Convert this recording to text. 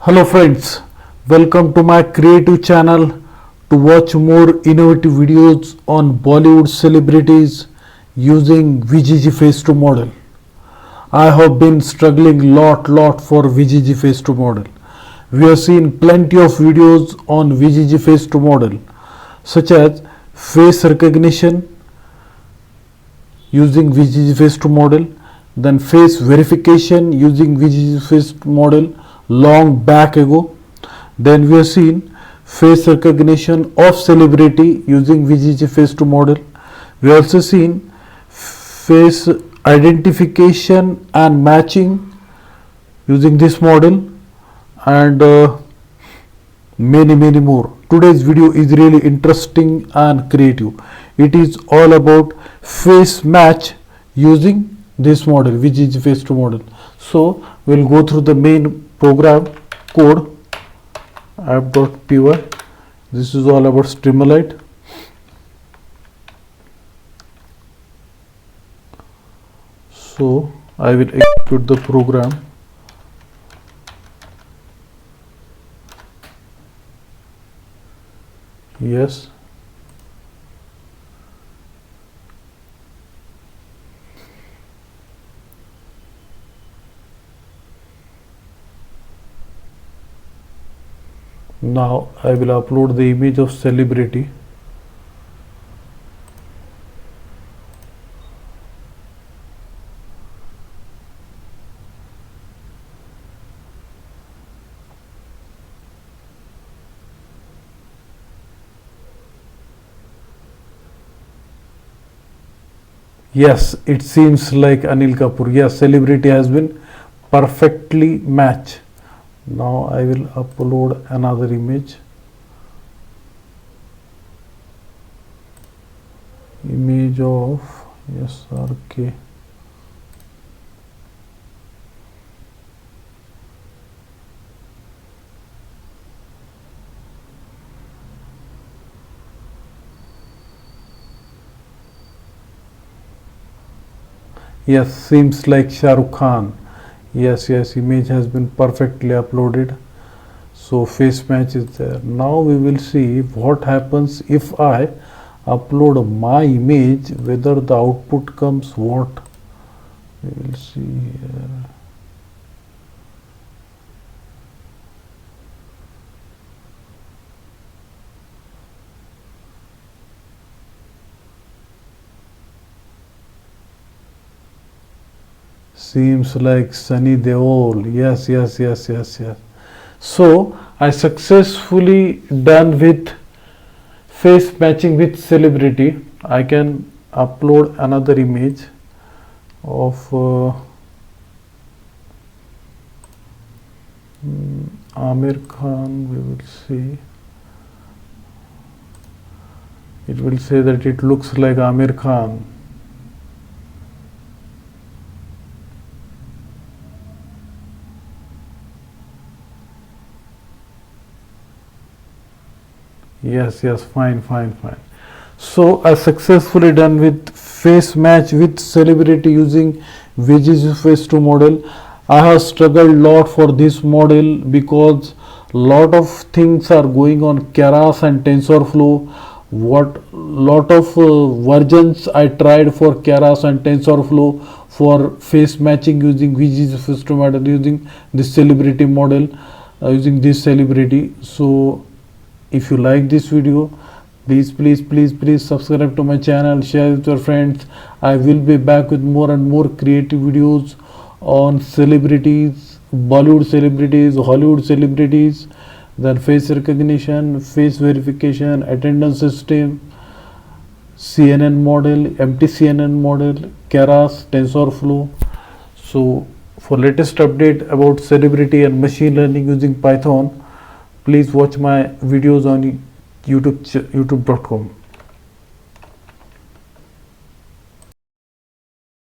Hello friends, welcome to my creative channel to watch more innovative videos on Bollywood celebrities using VGG Face to model. I have been struggling lot for VGG Face to model. We have seen plenty of videos on VGG Face to model such as face recognition using VGG Face to model, then face verification using VGG Face to model long back ago. Then we have seen face recognition of celebrity using VGG Face to model. We also seen face identification and matching using this model, and many more. Today's video is really interesting and creative. It is all about face match using this model, VGG Face to model. So we'll go through the main program code app.py. This is all about Streamlit. So I will execute the program. Yes. Now I will upload the image of celebrity. Yes, it seems like Anil Kapoor. Yes, celebrity has been perfectly matched. Now I will upload another image. Image of SRK. Yes, seems like Shah Rukh Khan. Yes, image has been perfectly uploaded. So face match is there. Now we will see what happens if I upload my image, whether the output comes what. We will see here. Seems like Sunny Deol. Yes. So I successfully done with face matching with celebrity. I can upload another image of Amir Khan. We will see. It will say that it looks like Amir Khan. Yes, fine. So I successfully done with face match with celebrity using VGG Face to model. I have struggled lot for this model because lot of things are going on Keras and TensorFlow. Lot of versions I tried for Keras and TensorFlow for face matching using VGG Face to model using this celebrity model, using this celebrity. So if you like this video, please subscribe to my channel, share with your friends. I will be back with more and more creative videos on celebrities, Bollywood celebrities, Hollywood celebrities, then face recognition, face verification, attendance system, CNN model, MTCNN model, Keras, TensorFlow. So for latest update about celebrity and machine learning using Python, please watch my videos on youtube.com.